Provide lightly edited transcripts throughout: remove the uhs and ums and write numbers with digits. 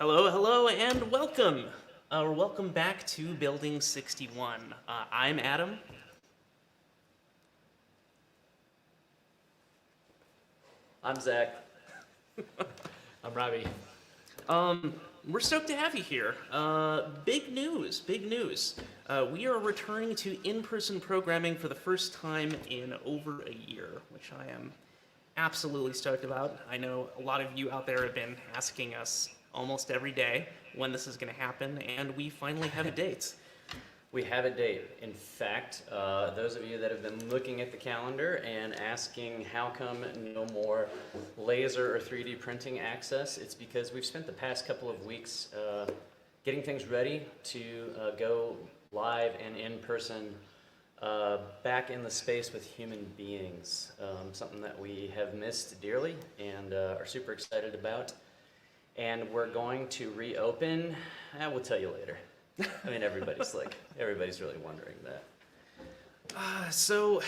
Hello, hello, and welcome. Welcome back to Building 61. I'm Adam. I'm Zach. I'm Robbie. We're stoked to have you here. Big news, big news. We are returning to in-person programming for the first time in over a year, which I am absolutely stoked about. I know a lot of you out there have been asking us almost every day when this is going to happen, and we finally have a date. We have a date. In fact, those of you that have been looking at the calendar and asking how come no more laser or 3D printing access, it's because we've spent the past couple of weeks getting things ready to go live and in person back in the space with human beings. Something that we have missed dearly and are super excited about. And we're going to reopen. We'll tell you later. I mean, everybody's really wondering that. So,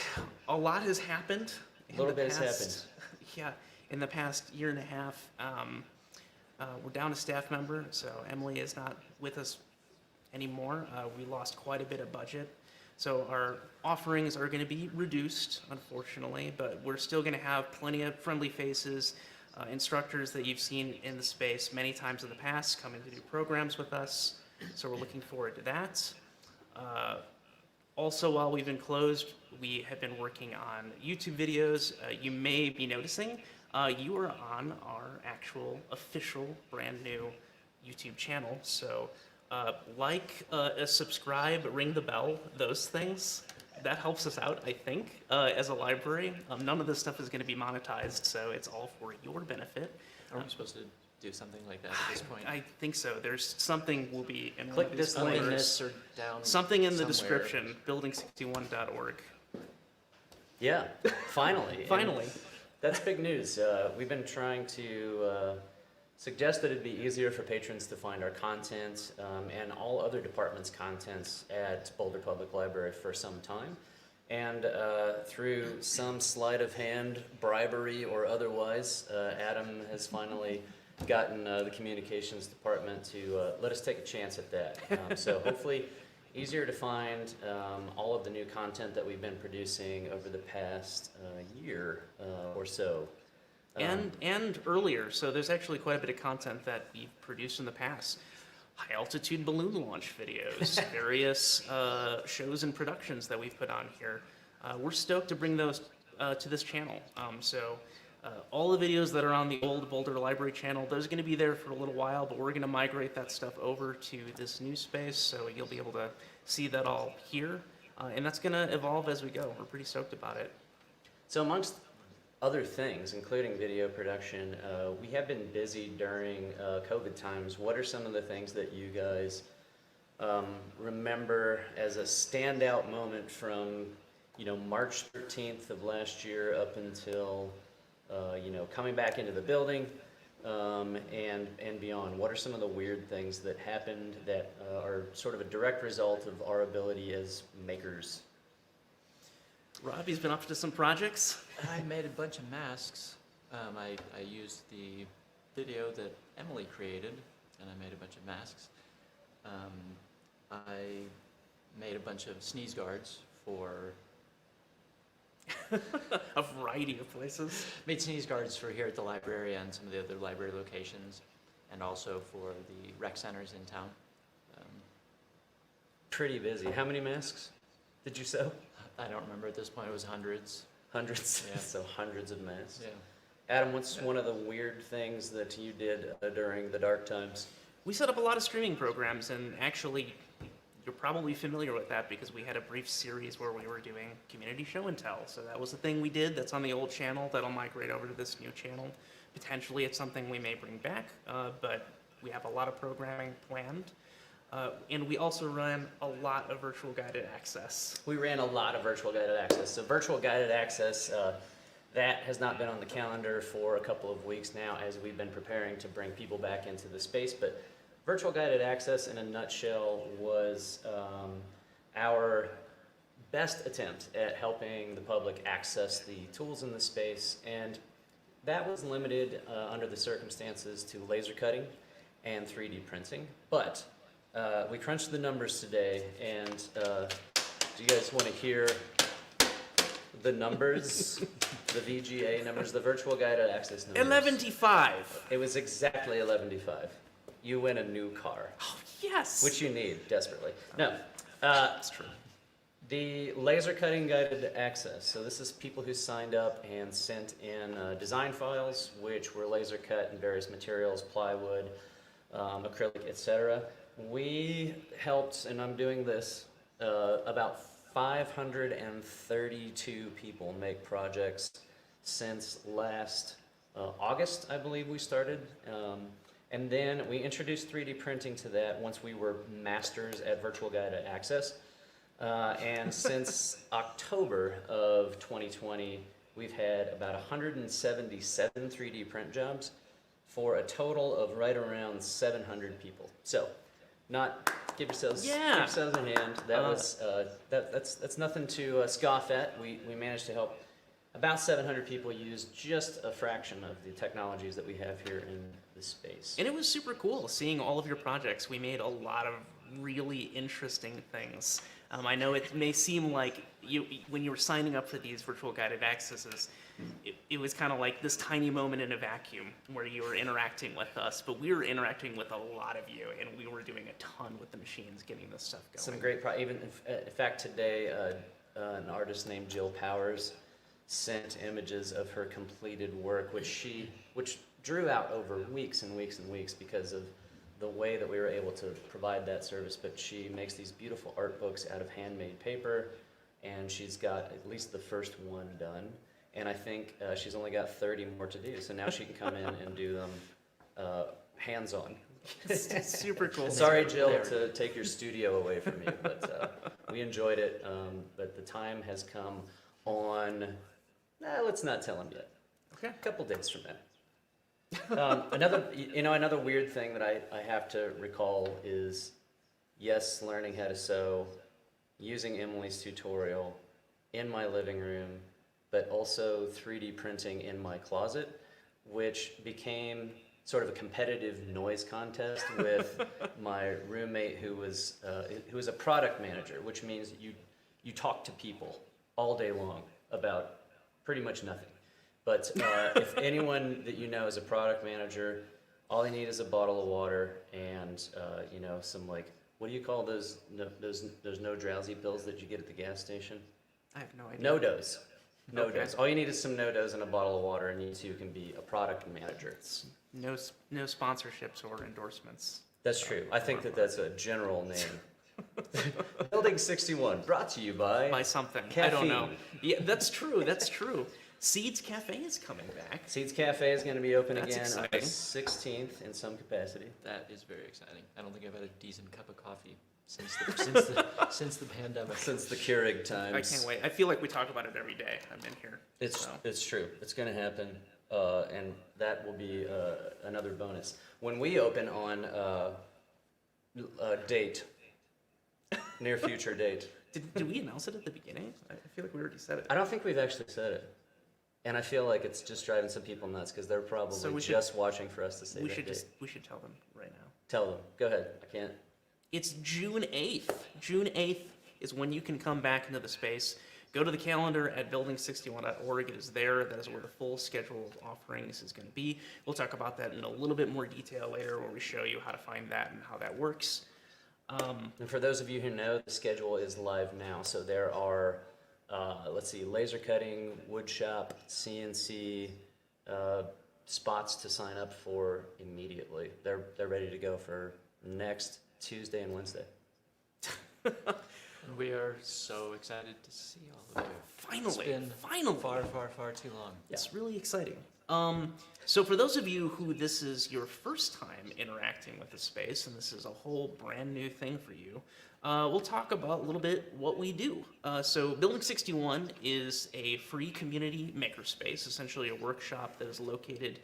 a lot has happened. A little bit has happened. Yeah, in the past year and a half. We're down a staff member, so Emily is not with us anymore. We lost quite a bit of budget. So our offerings are going to be reduced, unfortunately, but we're still going to have plenty of friendly faces, instructors that you've seen in the space many times in the past coming to do programs with us. So we're looking forward to that. Also, while we've been closed, we have been working on YouTube videos. You may be noticing you are on our actual official brand new YouTube channel. So subscribe, ring the bell, those things. That helps us out, I think, as a library. None of this stuff is going to be monetized, so it's all for your benefit. Are we supposed to do something like that at this point? I think so. There's something will be in Click one of these this link. folders. Or down Something in the somewhere. description, building61.org. Yeah, finally. And Finally. that's big news. We've been trying to suggest that it'd be easier for patrons to find our content and all other departments' contents at Boulder Public Library for some time. And through some sleight of hand, bribery or otherwise, Adam has finally gotten the communications department to let us take a chance at that. So hopefully easier to find all of the new content that we've been producing over the past year or so. And earlier, so there's actually quite a bit of content that we've produced in the past. High altitude balloon launch videos, various shows and productions that we've put on here. We're stoked to bring those to this channel. All the videos that are on the old Boulder Library channel, those are going to be there for a little while, but we're going to migrate that stuff over to this new space, so you'll be able to see that all here. And that's going to evolve as we go. We're pretty stoked about it. So amongst other things, including video production, we have been busy during COVID times. What are some of the things that you guys remember as a standout moment from, March 13th of last year up until, coming back into the building and beyond? What are some of the weird things that happened that are sort of a direct result of our ability as makers? Robbie's been up to some projects. I made a bunch of masks. I used the video that Emily created, and I made a bunch of masks. I made a bunch of sneeze guards for... A variety of places. Made sneeze guards for here at the library and some of the other library locations, and also for the rec centers in town. Pretty busy. How many masks did you sew? I don't remember at this point. It was hundreds. Hundreds? Yeah. So hundreds of masks. Yeah. Adam, what's one of the weird things that you did during the dark times? We set up a lot of streaming programs, and actually, you're probably familiar with that because we had a brief series where we were doing community show and tell. So that was the thing we did. That's on the old channel. That'll migrate over to this new channel. Potentially, it's something we may bring back, but we have a lot of programming planned. And we also run a lot of virtual guided access. We ran a lot of virtual guided access. So virtual guided access, that has not been on the calendar for a couple of weeks now as we've been preparing to bring people back into the space. But virtual guided access in a nutshell was our best attempt at helping the public access the tools in the space. And that was limited under the circumstances to laser cutting and 3D printing. But we crunched the numbers today, and do you guys want to hear the numbers, the VGA numbers, the virtual guided access numbers? 11.5. It was exactly 11.5. You win a new car, Oh, yes. which you need desperately. No, That's true. the laser cutting guided access. So this is people who signed up and sent in design files, which were laser cut in various materials, plywood, acrylic, etc. We helped, and I'm doing this, about 532 people make projects since last August, I believe we started. And then we introduced 3D printing to that once we were masters at virtual guided access. And since October of 2020, we've had about 177 3D print jobs for a total of right around 700 people. So, not give yourselves a hand. That was that's nothing to scoff at. We managed to help about 700 people use just a fraction of the technologies that we have here in the space. And it was super cool seeing all of your projects. We made a lot of really interesting things. I know it may seem like when you were signing up for these virtual guided accesses, it was kind of like this tiny moment in a vacuum where you were interacting with us, but we were interacting with a lot of you, and we were doing a ton with the machines getting this stuff going. Some great, even in fact today, an artist named Jill Powers sent images of her completed work, which drew out over weeks and weeks and weeks because of the way that we were able to provide that service. But she makes these beautiful art books out of handmade paper, and she's got at least the first one done. And I think she's only got 30 more to do, so now she can come in and do them hands-on. It's super cool. Sorry, Jill, to take your studio away from you, but we enjoyed it. But the time has come on, let's not tell him yet. Okay. A couple days from now. Another weird thing that I have to recall is, yes, learning how to sew, using Emily's tutorial in my living room, but also 3D printing in my closet, which became sort of a competitive noise contest with my roommate who was a product manager, which means you talk to people all day long about pretty much nothing. But if anyone that you know is a product manager, all you need is a bottle of water and some, like, what do you call those no drowsy pills that you get at the gas station? I have no idea. No-dos. Okay. No-dos. All you need is some no-dos and a bottle of water, and you too can be a product manager. No sponsorships or endorsements. That's true. I think that's a general name. Building 61, brought to you by something. Caffeine. I don't know. Yeah, that's true. That's true. Seeds Cafe is coming back. Seeds Cafe is going to be open That's again on the exciting. 16th in some capacity. That is very exciting. I don't think I've had a decent cup of coffee since the pandemic. Since the Keurig I times. can't wait. I feel like we talk about it every day. I've been here. It's true. It's going to happen, and that will be another bonus. When we open on a date, near future date. Did we announce it at the beginning? I feel like we already said it. I don't think we've actually said it. And I feel like it's just driving some people nuts because they're probably just watching for us to say We that should date. we should tell them right now. Tell them. Go ahead. I can't. It's June 8th. June 8th is when you can come back into the space. Go to the calendar at building61.org. It is there. That is where the full schedule of offerings is going to be. We'll talk about that in a little bit more detail later, where we show you how to find that and how that works. And for those of you who know, the schedule is live now. So there are, laser cutting, wood shop, CNC spots to sign up for immediately. They're ready to go for next Tuesday and Wednesday. And we are so excited to see all of you. Finally, It's been finally. far, far, far too long. It's really exciting. So for those of you who this is your first time interacting with the space, and this is a whole brand new thing for you, we'll talk about a little bit what we do. So Building 61 is a free community makerspace, essentially a workshop that is located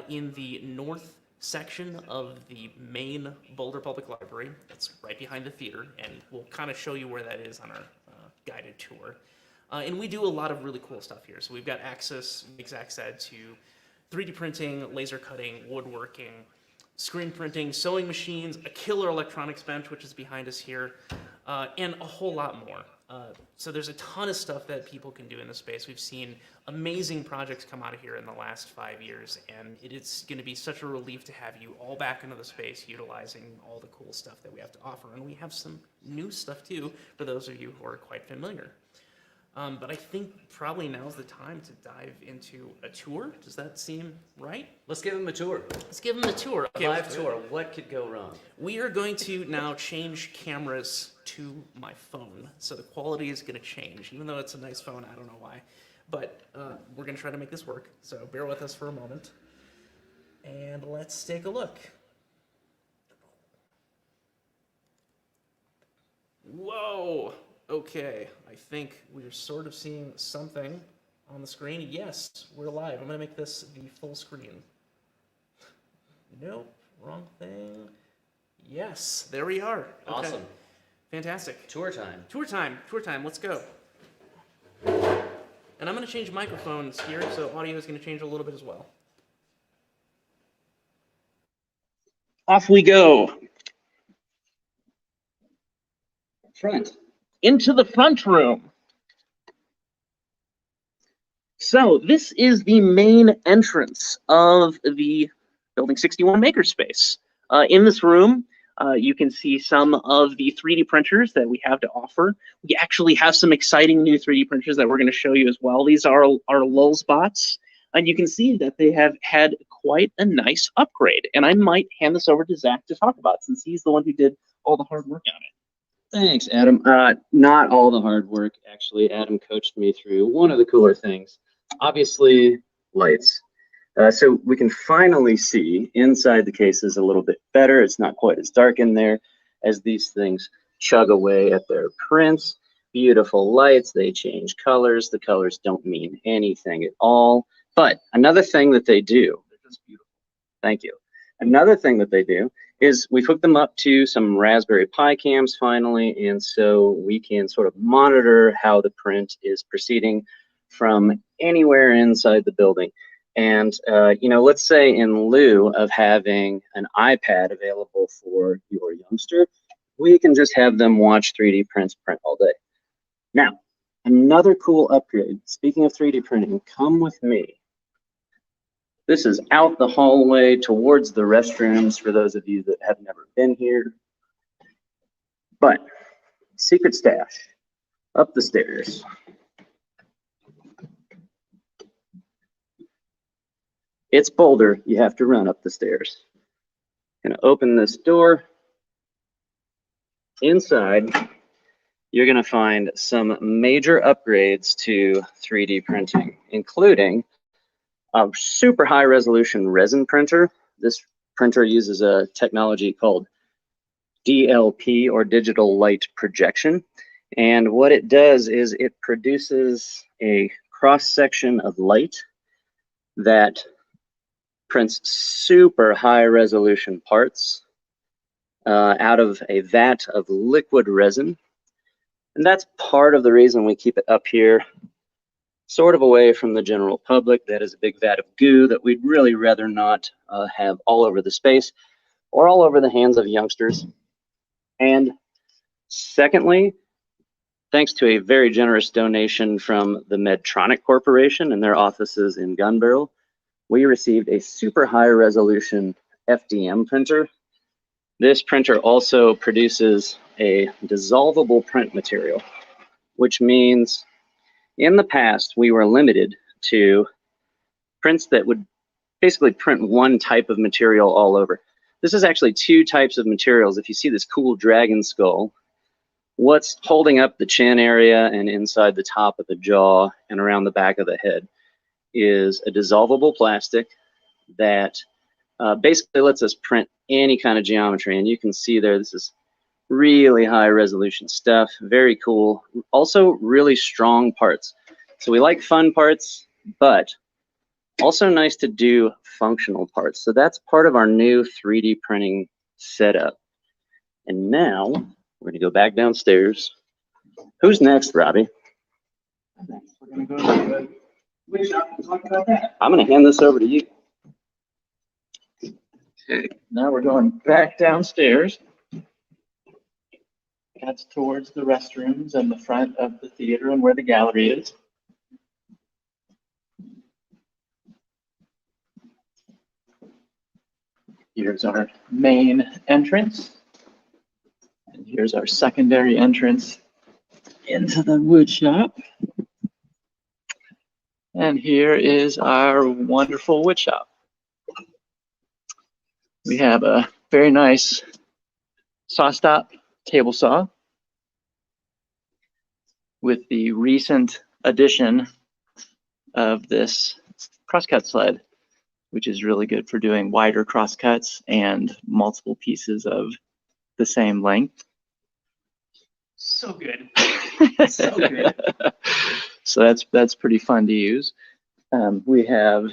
in the north section of the main Boulder Public Library. It's right behind the theater, and we'll kind of show you where that is on our guided tour. And we do a lot of really cool stuff here. So we've got access, like Zach said, to 3D printing, laser cutting, woodworking, screen printing, sewing machines, a killer electronics bench, which is behind us here, and a whole lot more. So there's a ton of stuff that people can do in the space. We've seen amazing projects come out of here in the last 5 years, and it is going to be such a relief to have you all back into the space utilizing all the cool stuff that we have to offer. And we have some new stuff too for those of you who are quite familiar. But I think probably now's the time to dive into a tour. Does that seem right? Let's give them a tour. Let's give them a tour. Okay, Live tour. What could go wrong? we are going to now change cameras to my phone. So the quality is going to change, even though it's a nice phone. I don't know why. But we're going to try to make this work. So bear with us for a moment. And let's take a look. Whoa. Okay, I think we're sort of seeing something on the screen. Yes, we're live. I'm going to make this the full screen. Nope, wrong thing. Yes, there we are. Okay. Awesome. Fantastic. Tour time. Tour time, let's go. And I'm going to change microphones here, so audio is going to change a little bit as well. Off we go. Front. Into the front room. So this is the main entrance of the Building 61 Makerspace. In this room, you can see some of the 3D printers that we have to offer. We actually have some exciting new 3D printers that we're going to show you as well. These are our lull spots, and you can see that they have had quite a nice upgrade. And I might hand this over to Zach to talk about, since he's the one who did all the hard work on it. Thanks, Adam. Not all the hard work, actually. Adam coached me through one of the cooler things. Obviously, lights. So we can finally see inside the cases a little bit better. It's not quite as dark in there as these things chug away at their prints. Beautiful lights. They change colors. The colors don't mean anything at all. But another thing that they do, they're just beautiful. Thank you. Another thing that they do is we've hooked them up to some Raspberry Pi cams finally, and so we can sort of monitor how the print is proceeding from anywhere inside the building. And, you know, let's say in lieu of having an iPad available for your youngster, we can just have them watch 3D prints print all day. Now, another cool upgrade, speaking of 3D printing, come with me. This is out the hallway towards the restrooms for those of you that have never been here. But secret stash, up the stairs. It's Boulder, you have to run up the stairs. Gonna open this door. Inside, you're gonna find some major upgrades to 3D printing, including a super high resolution resin printer. This printer uses a technology called DLP, or digital light projection. And what it does is it produces a cross section of light that prints super high resolution parts out of a vat of liquid resin. And that's part of the reason we keep it up here, sort of away from the general public. That is a big vat of goo that we'd really rather not have all over the space or all over the hands of youngsters. And secondly, thanks to a very generous donation from the Medtronic Corporation and their offices in Gun Barrel, we received a super high resolution FDM printer. This printer also produces a dissolvable print material, which means in the past we were limited to prints that would basically print one type of material all over. This is actually two types of materials. If you see this cool dragon skull, what's holding up the chin area and inside the top of the jaw and around the back of the head is a dissolvable plastic that basically lets us print any kind of geometry. And you can see there, this is really high resolution stuff, very cool. Also really strong parts. So we like fun parts, but also nice to do functional parts. So that's part of our new 3D printing setup. And now we're gonna go back downstairs. Who's next, Robbie? We're gonna go to the wood shop and talk about that. I'm gonna hand this over to you. Okay, now we're going back downstairs. That's towards the restrooms and the front of the theater and where the gallery is. Here's our main entrance. And here's our secondary entrance into the wood shop. And here is our wonderful wood shop. We have a very nice saw stop table saw with the recent addition of this crosscut sled, which is really good for doing wider crosscuts and multiple pieces of the same length. So good. So good. So that's pretty fun to use. We have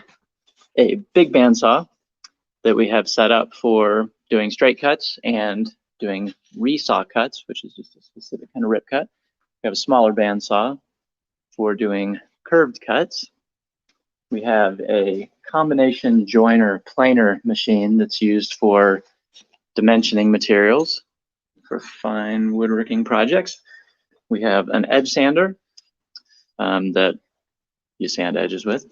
a big bandsaw that we have set up for doing straight cuts and doing resaw cuts, which is just a specific kind of rip cut. We have a smaller bandsaw for doing curved cuts. We have a combination joiner planer machine that's used for dimensioning materials for fine woodworking projects. We have an edge sander that you sand edges with.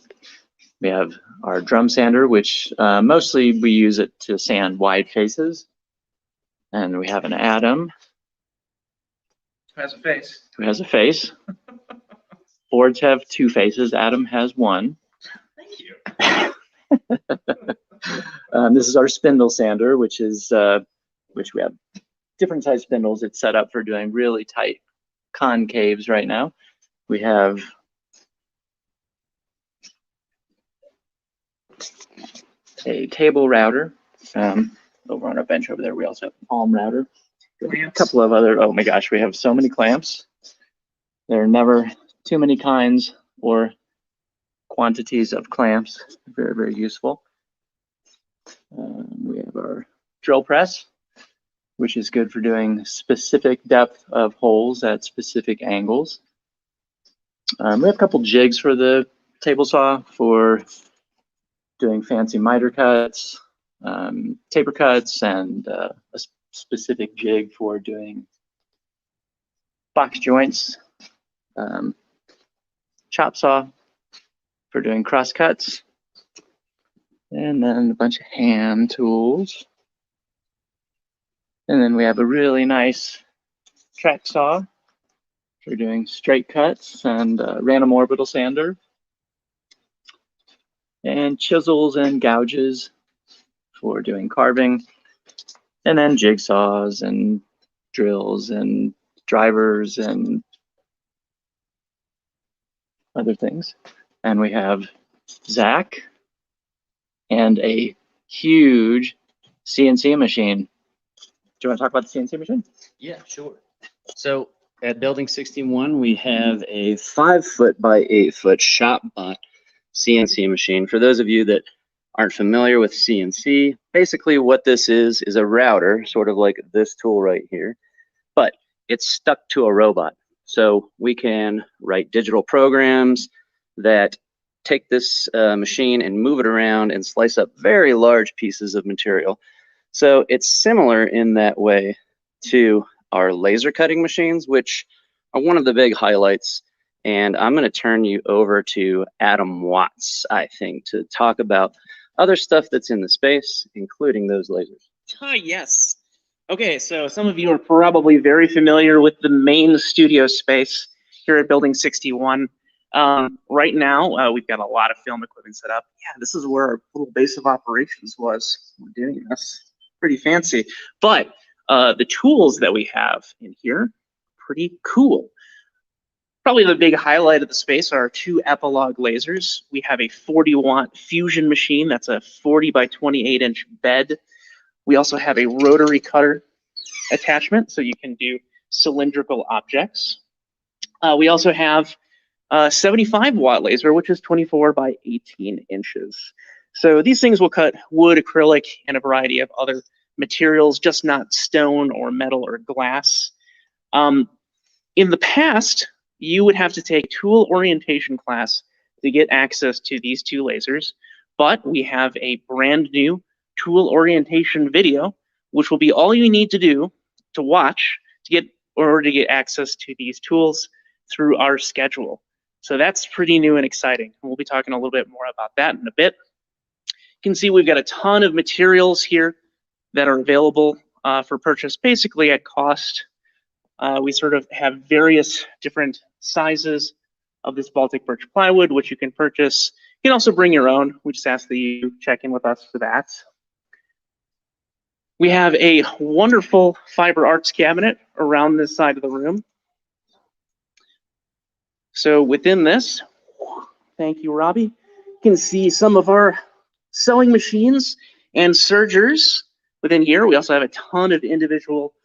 We have our drum sander, which mostly we use it to sand wide faces. And we have an Adam. Who has a face? Who has a face. Boards have two faces. Adam has one. Thank you. This is our spindle sander, which we have different size spindles. It's set up for doing really tight concaves right now. We have a table router. Over on our bench over there, we also have an palm router. A couple of other, oh my gosh, we have so many clamps. There are never too many kinds or quantities of clamps. Very, very useful. We have our drill press, which is good for doing specific depth of holes at specific angles. We have a couple jigs for the table saw for doing fancy miter cuts, taper cuts, and a specific jig for doing box joints, chop saw for doing cross cuts, and then a bunch of hand tools. And then we have a really nice track saw for doing straight cuts, and random orbital sander, and chisels and gouges for doing carving, and then jigsaws and drills and drivers and other things. And we have Zach and a huge CNC machine. Do you want to talk about the CNC machine? Yeah, sure. So at Building 61, we have a 5-foot by 8-foot shop bot CNC machine. For those of you that aren't familiar with CNC, basically what this is a router, sort of like this tool right here, but it's stuck to a robot. So we can write digital programs that take this machine and move it around and slice up very large pieces of material. So it's similar in that way to our laser cutting machines, which are one of the big highlights. And I'm going to turn you over to Adam Watts, I think, to talk about other stuff that's in the space, including those lasers. Yes. Okay, so some of you are probably very familiar with the main studio space here at Building 61. Right now, we've got a lot of film equipment set up. Yeah, this is where our little base of operations was. We're doing this. Pretty fancy. But the tools that we have in here, pretty cool. Probably the big highlight of the space are our two Epilog lasers. We have a 40-watt fusion machine. That's a 40 by 28-inch bed. We also have a rotary cutter attachment, so you can do cylindrical objects. We also have a 75-watt laser, which is 24 by 18 inches. So these things will cut wood, acrylic, and a variety of other materials, just not stone or metal or glass. In the past, you would have to take a tool orientation class to get access to these two lasers, but we have a brand new tool orientation video, which will be all you need to do to watch to get access to these tools through our schedule. So that's pretty new and exciting. We'll be talking a little bit more about that in a bit. You can see we've got a ton of materials here that are available for purchase, basically at cost. We sort of have various different sizes of this Baltic birch plywood, which you can purchase. You can also bring your own. We just ask that you check in with us for that. We have a wonderful fiber arts cabinet around this side of the room. So within this, thank you, Robbie, you can see some of our sewing machines and sergers within here. We also have a ton of individual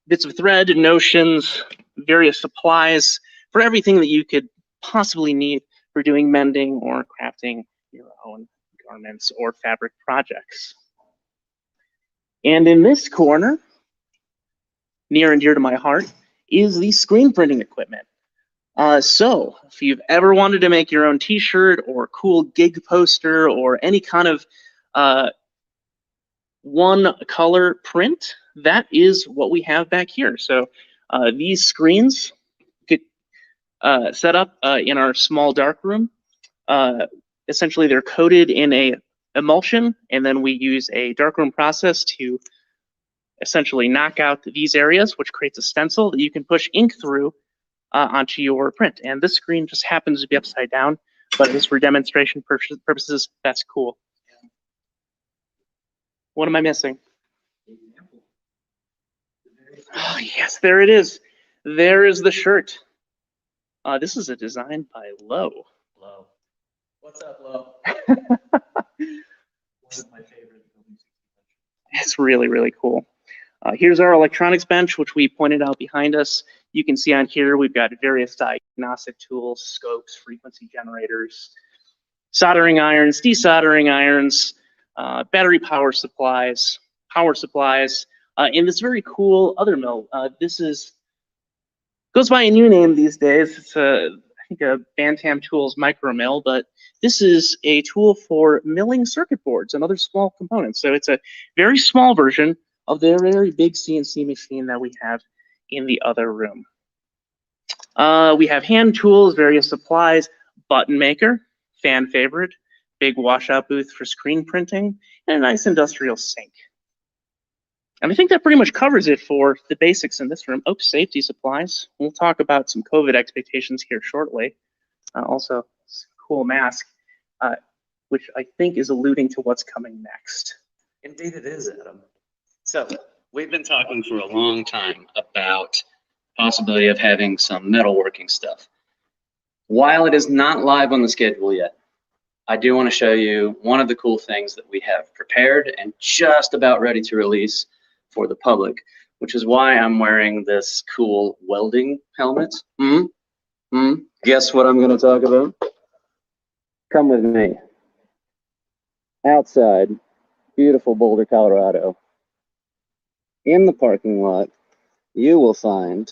bits of thread, notions, various supplies for everything that you could possibly need for doing mending or crafting your own garments or fabric projects. And in this corner, near and dear to my heart, is the screen printing equipment. So if you've ever wanted to make your own t-shirt or cool gig poster or any kind of one color print, that is what we have back here. So these screens get set up in our small dark room. Essentially, they're coated in a emulsion, and then we use a darkroom process to essentially knock out these areas, which creates a stencil that you can push ink through onto your print. And this screen just happens to be upside down, but just for demonstration purposes, that's cool. What am I missing? Oh, yes, there it is. There is the shirt. This is a design by Lowe. Low. What's up, Low? One of my favorite buildings. It's really, really cool. Here's our electronics bench, which we pointed out behind us. You can see on here, we've got various diagnostic tools, scopes, frequency generators, soldering irons, desoldering irons, battery power supplies, and this very cool other mill. This goes by a new name these days. It's I think a Bantam Tools micro mill, but this is a tool for milling circuit boards and other small components. So it's a very small version of the very big CNC machine that we have in the other room. We have hand tools, various supplies, button maker, fan favorite, big washout booth for screen printing, and a nice industrial sink. And I think that pretty much covers it for the basics in this room. Oh, safety supplies. We'll talk about some COVID expectations here shortly. Also, cool mask, which I think is alluding to what's coming next. Indeed it is, Adam. So we've been talking for a long time about possibility of having some metalworking stuff. While it is not live on the schedule yet, I do want to show you one of the cool things that we have prepared and just about ready to release for the public, which is why I'm wearing this cool welding helmet. Guess what I'm going to talk about? Come with me. Outside, beautiful Boulder, Colorado. In the parking lot, you will find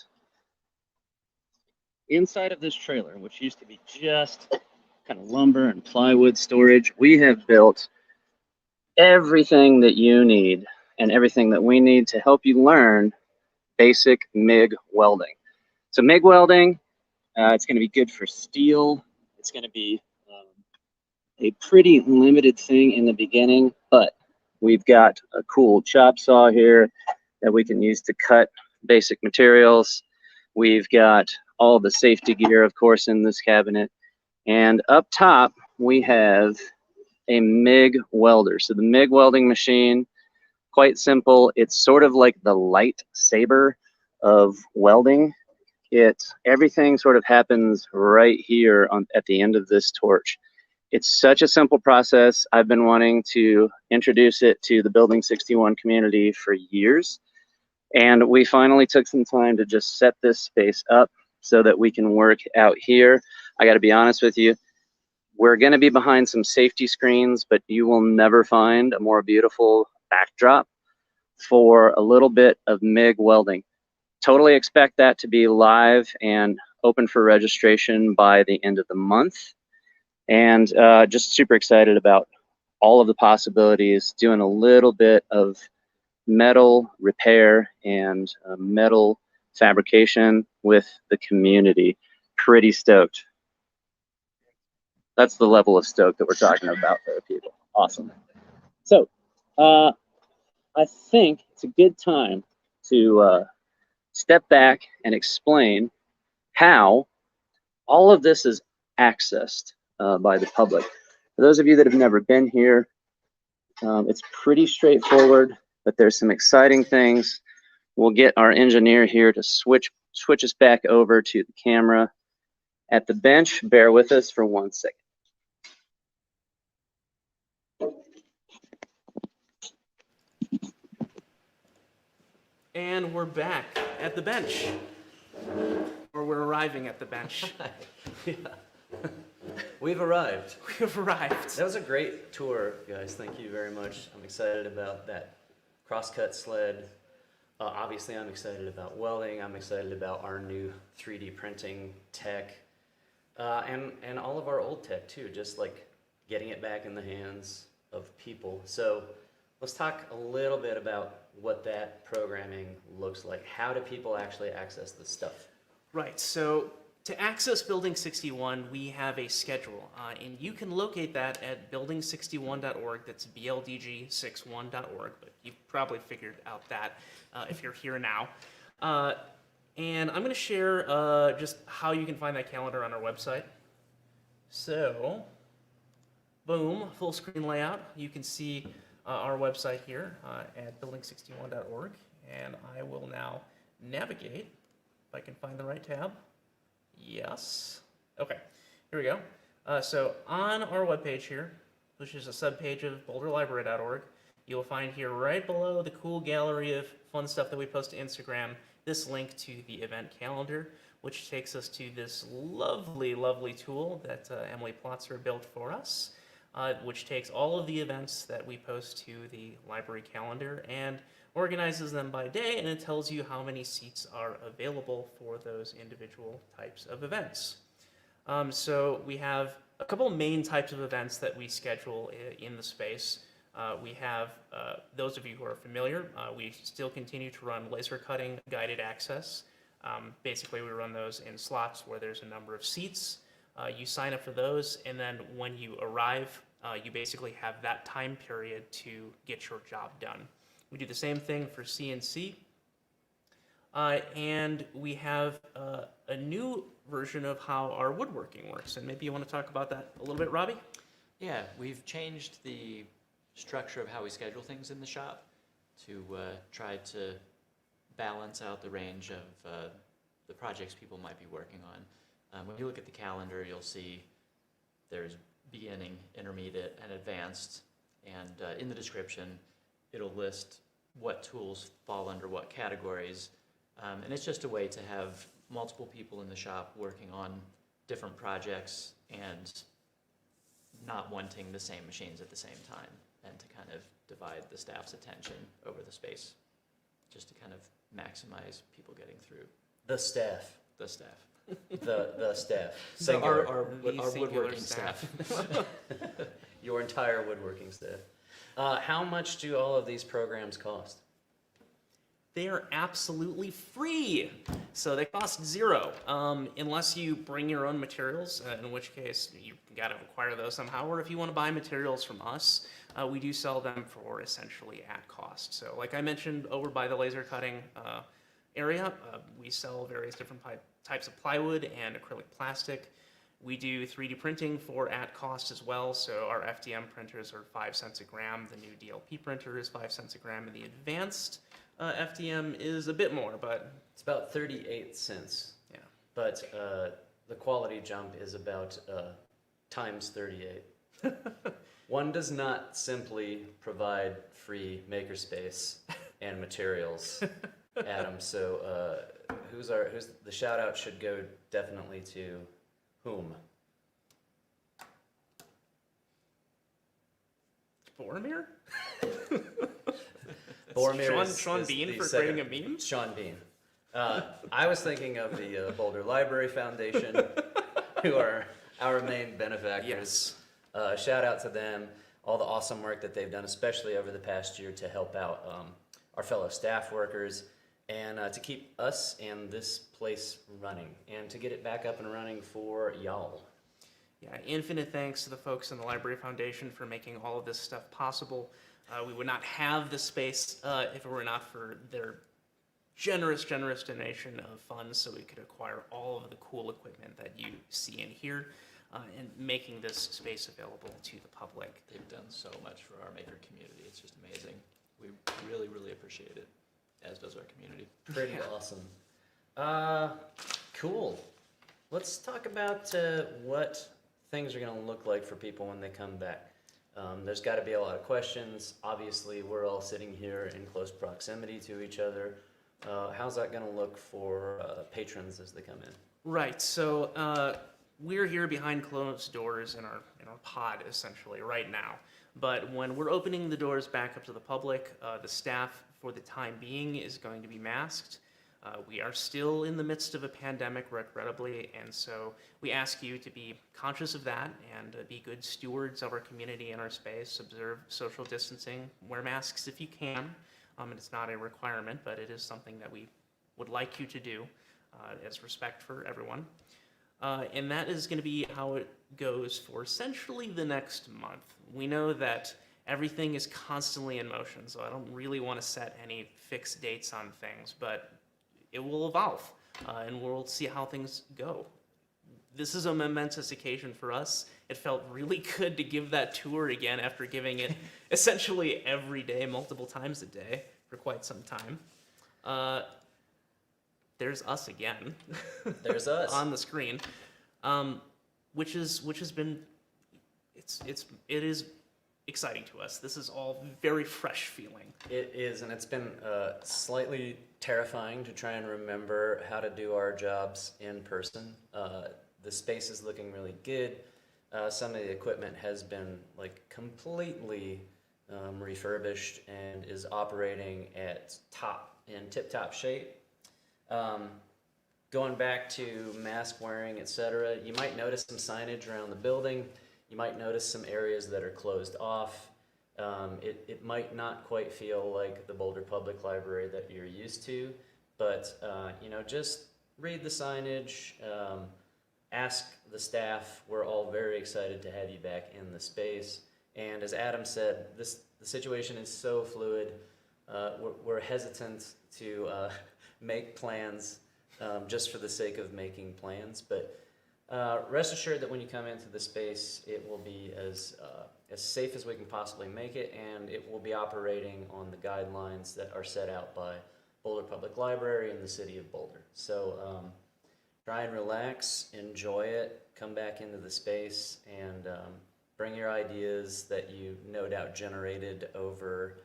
inside of this trailer, which used to be just kind of lumber and plywood storage, we have built everything that you need and everything that we need to help you learn basic MIG welding. So MIG welding, it's going to be good for steel. It's going to be a pretty limited thing in the beginning, but we've got a cool chop saw here that we can use to cut basic materials. We've got all the safety gear, of course, in this cabinet. And up top, we have a MIG welder. So the MIG welding machine, quite simple. It's sort of like the lightsaber of welding. Everything sort of happens right here at the end of this torch. It's such a simple process. I've been wanting to introduce it to the Building 61 community for years. And we finally took some time to just set this space up so that we can work out here. I got to be honest with you, we're going to be behind some safety screens, but you will never find a more beautiful backdrop for a little bit of MIG welding. Totally expect that to be live and open for registration by the end of the month. And just super excited about all of the possibilities, doing a little bit of metal repair and metal fabrication with the community. Pretty stoked. That's the level of stoked that we're talking about there, people. Awesome. So I think it's a good time to step back and explain how all of this is accessed by the public. For those of you that have never been here, it's pretty straightforward, but there's some exciting things. We'll get our engineer here to switch us back over to the camera at the bench. Bear with us for 1 second. And we're back at the bench. Or we're arriving at the bench. Yeah. We've arrived. We've arrived. That was a great tour, guys. Thank you very much. I'm excited about that crosscut sled. Obviously, I'm excited about welding. I'm excited about our new 3D printing tech. And all of our old tech, too, just like getting it back in the hands of people. So let's talk a little bit about what that programming looks like. How do people actually access this stuff? Right, so to access Building 61, we have a schedule, and you can locate that at building61.org. That's BLDG61.org, but you've probably figured out that if you're here now. And I'm going to share just how you can find that calendar on our website. So, boom, full screen layout. You can see our website here at building61.org, and I will now navigate, if I can find the right tab. Yes. Okay, here we go. So on our webpage here, which is a subpage of boulderlibrary.org, you'll find here right below the cool gallery of fun stuff that we post to Instagram, this link to the event calendar, which takes us to this lovely, lovely tool that Emily Plotzer built for us, which takes all of the events that we post to the library calendar and organizes them by day, and it tells you how many seats are available for those individual types of events. So we have a couple main types of events that we schedule in the space. We have, those of you who are familiar, we still continue to run laser cutting guided access. Basically, we run those in slots where there's a number of seats. You sign up for those, and then when you arrive, you basically have that time period to get your job done. We do the same thing for CNC, and we have a new version of how our woodworking works, and maybe you want to talk about that a little bit, Robbie? Yeah, we've changed the structure of how we schedule things in the shop to try to balance out the range of the projects people might be working on. When you look at the calendar, you'll see there's beginning, intermediate, and advanced, and in the description, it'll list what tools fall under what categories, and it's just a way to have multiple people in the shop working on different projects and not wanting the same machines at the same time, and to kind of divide the staff's attention over the space, just to kind of maximize people getting through. The staff. The staff. The staff. So Singular. our Singular woodworking staff. Your entire woodworking staff. How much do all of these programs cost? They are absolutely free. So they cost $0, unless you bring your own materials, in which case you gotta acquire those somehow, or if you wanna buy materials from us, we do sell them for essentially at cost. So like I mentioned over by the laser cutting area, we sell various different types of plywood and acrylic plastic. We do 3D printing for at cost as well, so our FDM printers are 5 cents a gram, the new DLP printer is 5 cents a gram, and the advanced FDM is a bit more, but... It's about 38 cents. Yeah. But the quality jump is about times 38. One does not simply provide free makerspace and materials, Adam. So who's the shout out should go definitely to whom? Boromir? Boromir Sean is Bean the for second- creating a meme? Sean Bean. I was thinking of the Boulder Library Foundation, who are our main benefactors. Yes. Shout out to them. all the awesome work that they've done, especially over the past year to help out our fellow staff workers and to keep us and this place running and to get it back up and running for y'all. Yeah, infinite thanks to the folks in the Library Foundation for making all of this stuff possible. We would not have this space if it were not for their generous donation of funds so we could acquire all of the cool equipment that you see in here and making this space available to the public. They've done so much for our maker community. It's just amazing. We really, really appreciate it, as does our community. Pretty awesome. Cool. Let's talk about what things are going to look like for people when they come back. There's got to be a lot of questions. Obviously, we're all sitting here in close proximity to each other. How's that going to look for patrons as they come in? Right, so we're here behind closed doors in our pod, essentially, right now. But when we're opening the doors back up to the public, the staff, for the time being, is going to be masked. We are still in the midst of a pandemic, regrettably, and so we ask you to be conscious of that and be good stewards of our community and our space, observe social distancing, wear masks if you can. And it's not a requirement, but it is something that we would like you to do as respect for everyone. And that is going to be how it goes for essentially the next month. We know that everything is constantly in motion, so I don't really want to set any fixed dates on things, but it will evolve, and we'll see how things go. This is a momentous occasion for us. It felt really good to give that tour again after giving it essentially every day, multiple times a day, for quite some time. There's us again. There's us. On the screen, which has been, it is exciting to us. This is all very fresh feeling. It is, and it's been slightly terrifying to try and remember how to do our jobs in person. The space is looking really good. Some of the equipment has been like completely refurbished and is operating at tip-top shape. Going back to mask wearing, etc., you might notice some signage around the building. You might notice some areas that are closed off. It might not quite feel like the Boulder Public Library that you're used to, but just read the signage, ask the staff. We're all very excited to have you back in the space. And as Adam said, the situation is so fluid. We're hesitant to make plans just for the sake of making plans, but rest assured that when you come into the space, it will be as safe as we can possibly make it, and it will be operating on the guidelines that are set out by Boulder Public Library and the City of Boulder. So try and relax, enjoy it, come back into the space, and bring your ideas that you no doubt generated over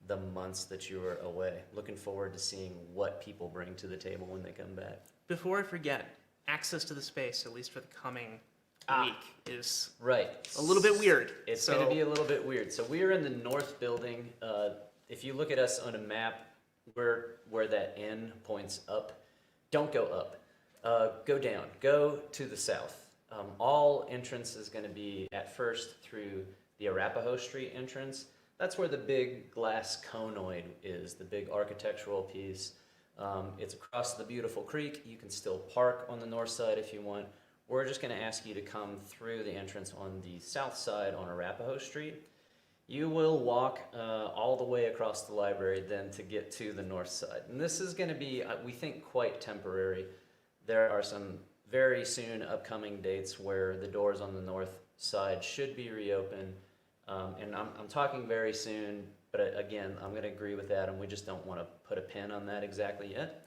the months that you were away. Looking forward to seeing what people bring to the table when they come back. Before I forget, access to the space, at least for the coming week, is right. a little bit weird. It's going to be a little bit weird. So we are in the north building. If you look at us on a map, where that N points up, don't go up. Go down. Go to the south. All entrance is going to be at first through the Arapahoe Street entrance. That's where the big glass conoid is, the big architectural piece. It's across the beautiful creek. You can still park on the north side if you want. We're just going to ask you to come through the entrance on the south side on Arapahoe Street. You will walk all the way across the library then to get to the north side. And this is going to be, we think, quite temporary. There are some very soon upcoming dates where the doors on the north side should be reopened. And I'm talking very soon, but again, I'm going to agree with Adam. We just don't want to put a pin on that exactly yet.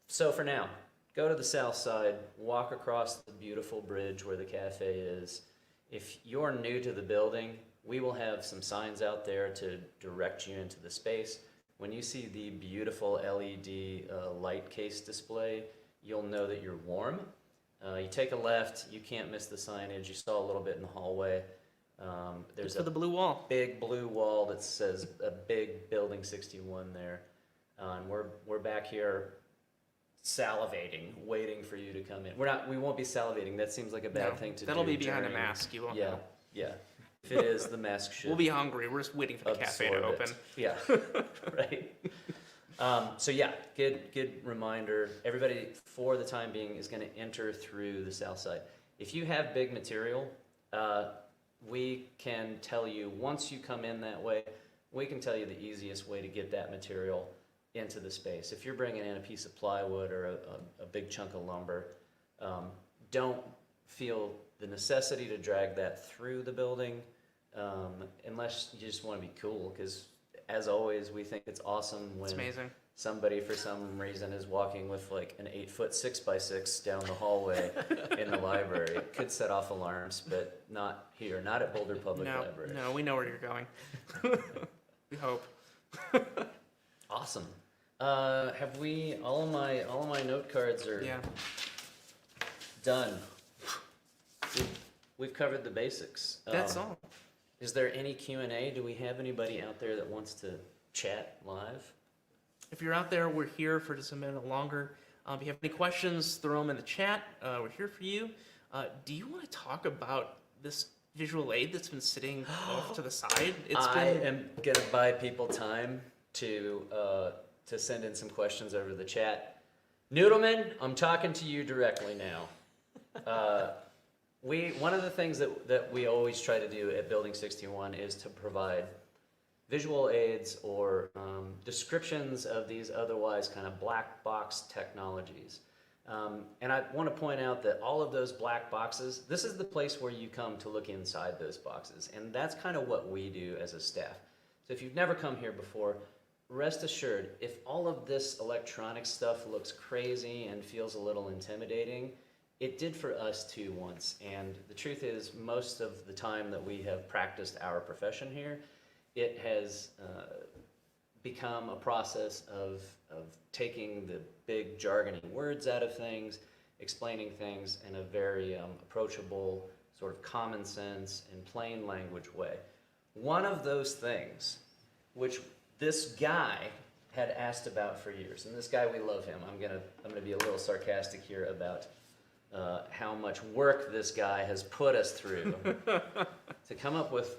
So for now, go to the south side, walk across the beautiful bridge where the cafe is. If you're new to the building, we will have some signs out there to direct you into the space. When you see the beautiful LED light case display, you'll know that you're warm. You take a left, you can't miss the signage. You saw a little bit in the hallway. There's for the blue wall. Big blue wall that says a big Building 61 there. And we're back here salivating, waiting for you to come in. We won't be salivating. That seems like a bad thing to do. That'll be behind a during- mask. You won't Yeah, know. yeah. If it is, the mask should. We'll be hungry. We're just waiting for the cafe to absorb it. open. Yeah, right. So yeah, good reminder. Everybody, for the time being, is going to enter through the south side. If you have big material, we can tell you, once you come in that way, we can tell you the easiest way to get that material into the space. If you're bringing in a piece of plywood or a big chunk of lumber, don't feel the necessity to drag that through the building unless you just want to be cool, because as always, we think it's awesome when It's amazing. somebody for some reason is walking with like an 8-foot 6x6 down the hallway in the library. It could set off alarms, but not here, not at Boulder Public Library. No, we know where you're going. We hope. Awesome. Have we, all of my note cards are Yeah. done. We've covered the basics. That's all. Is there any Q&A? Do we have anybody out there that wants to chat live? If you're out there, we're here for just a minute longer. If you have any questions, throw them in the chat. We're here for you. Do you want to talk about this visual aid that's been sitting off to the side? I am gonna buy people time to send in some questions over the chat. Noodleman, I'm talking to you directly now. One of the things that we always try to do at Building 61 is to provide visual aids or descriptions of these otherwise kind of black box technologies. And I want to point out that all of those black boxes, this is the place where you come to look inside those boxes. And that's kind of what we do as a staff. So if you've never come here before, rest assured, if all of this electronic stuff looks crazy and feels a little intimidating, it did for us too once. And the truth is, most of the time that we have practiced our profession here, it has become a process of taking the big jargoning words out of things, explaining things in a very approachable, sort of common sense and plain language way. One of those things, which this guy had asked about for years, and this guy, we love him. I'm gonna be a little sarcastic here about how much work this guy has put us through to come up with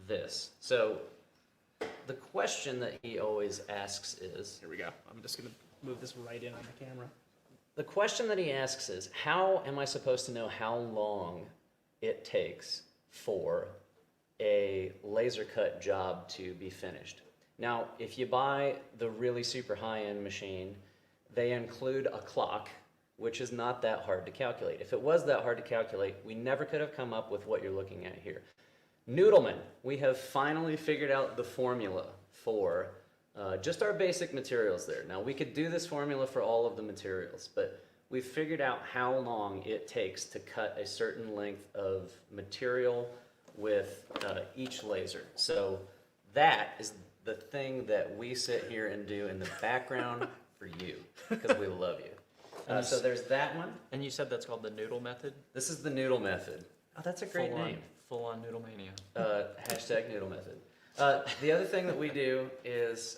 this. So the question that he always asks is, Here we go. I'm just going to move this right in on the camera. the question that he asks is, how am I supposed to know how long it takes for a laser cut job to be finished? Now, if you buy the really super high-end machine, they include a clock, which is not that hard to calculate. If it was that hard to calculate, we never could have come up with what you're looking at here. Noodleman, we have finally figured out the formula for just our basic materials there. Now, we could do this formula for all of the materials, but we've figured out how long it takes to cut a certain length of material with each laser. So that is the thing that we sit here and do in the background for you, because we love you. So there's that one. And you said that's called the noodle method? This is the noodle method. Oh, that's a great name. Full-on noodle mania. Hashtag noodle method. The other thing that we do is,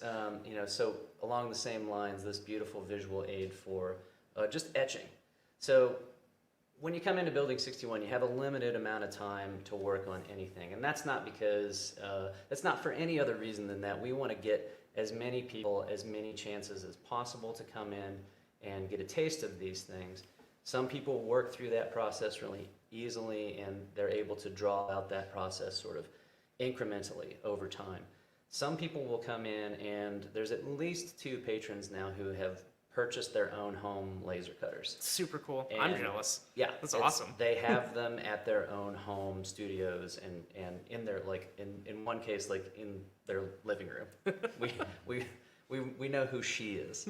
so along the same lines, this beautiful visual aid for just etching. So when you come into Building 61, you have a limited amount of time to work on anything. And that's not because, that's not for any other reason than that we want to get as many people, as many chances as possible to come in and get a taste of these things. Some people work through that process really easily, and they're able to draw out that process sort of incrementally over time. Some people will come in, and there's at least 2 patrons now who have purchased their own home laser cutters. Super cool. I'm And- jealous. Yeah, That's awesome. They have them at their own home studios and in their, like, in one case, like in their living room. We know who she is.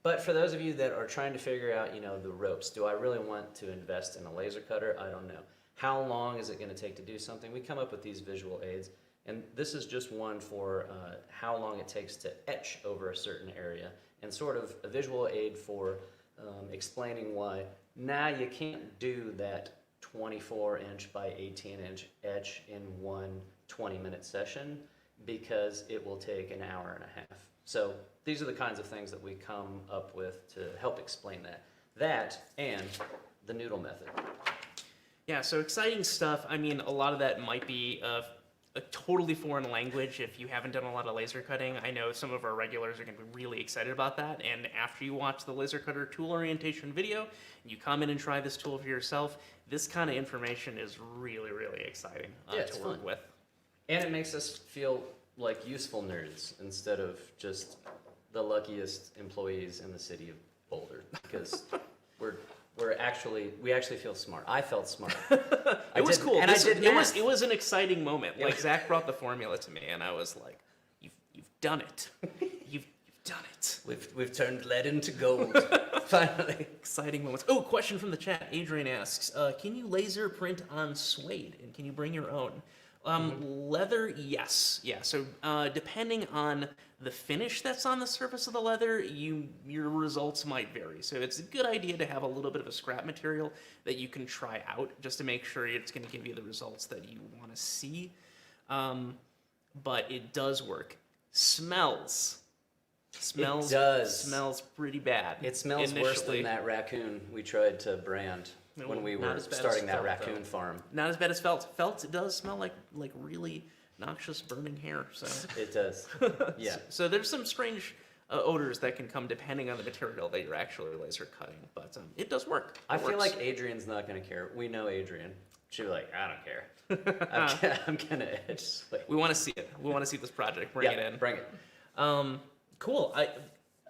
But for those of you that are trying to figure out, the ropes, do I really want to invest in a laser cutter? I don't know. How long is it going to take to do something? We come up with these visual aids, and this is just one for how long it takes to etch over a certain area, and sort of a visual aid for explaining why, you can't do that 24-inch by 18-inch etch in one 20-minute session, because it will take an hour and a half. So these are the kinds of things that we come up with to help explain that. That and the noodle method. Yeah, so exciting stuff. I mean, a lot of that might be a totally foreign language if you haven't done a lot of laser cutting. I know some of our regulars are going to be really excited about that. And after you watch the laser cutter tool orientation video, and you come in and try this tool for yourself, this kind of information is really, really exciting to work with. And it makes us feel like useful nerds instead of just the luckiest employees in the city of Boulder, because we actually feel smart. I felt smart. It was cool. And It was an exciting moment. Like Zach brought the formula to me, and I was like, "You've done it. You've done it. We've turned lead into gold. Finally." Exciting moments. Oh, question from the chat. Adrian asks, "Can you laser print on suede, and can you bring your own?" Leather, yes. Yeah, so depending on the finish that's on the surface of the leather, your results might vary. So it's a good idea to have a little bit of a scrap material that you can try out just to make sure it's going to give you the results that you want to see. But it does work. Smells. It does. Smells pretty bad. It smells worse than that raccoon we tried to brand when we were starting that raccoon farm. Not as bad as felt. Felt does smell like really noxious burning hair. So it does. Yeah. So there's some strange odors that can come depending on the material that you're actually laser cutting, but it does work. I feel like Adrian's not gonna care. We know Adrian. She'll be like, I don't care. I'm gonna edge suede. We want to see it. We want to see this project. Bring it in. Bring it. Cool.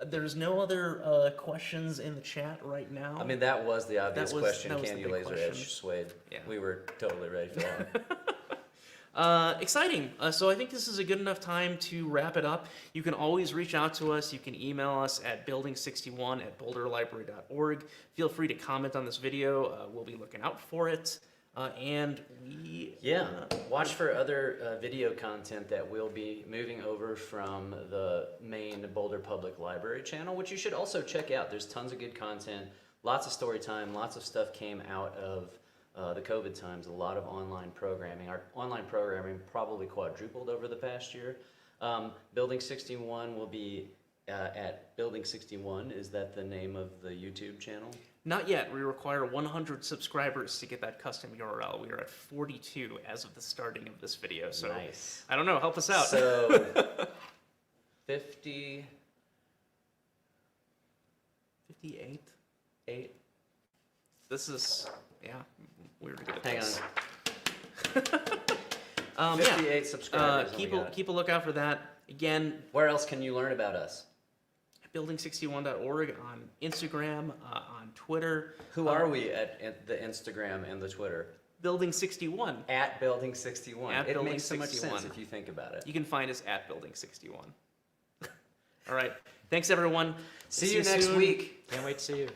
There's no other questions in the chat right now. I mean, that was the obvious question. That was Can the you big laser question. edge suede? Yeah. We were totally ready for that one. Exciting. So I think this is a good enough time to wrap it up. You can always reach out to us. You can email us at building61@boulderlibrary.org. Feel free to comment on this video. We'll be looking out for it. And we... Watch for other video content that will be moving over from the main Boulder Public Library channel, which you should also check out. There's tons of good content, lots of story time, lots of stuff came out of the COVID times, a lot of online programming. Our online programming probably quadrupled over the past year. Building 61 will be at Building 61. Is that the name of the YouTube channel? Not yet. We require 100 subscribers to get that custom URL. We are at 42 as of the starting of this video. So nice. I don't know. Help us out. So 50... 58? 8? This is, we're good at Hang this. on. 58 subscribers. Keep a lookout for that. Again, where else can you learn about us? building61.org on Instagram, on Twitter. Who are we at the Instagram and the Twitter? Building61. At Building61. At it makes so much Building61. sense if you think about it. You can find us at Building61. All right. Thanks, everyone. See you next soon. week. Can't wait to see you.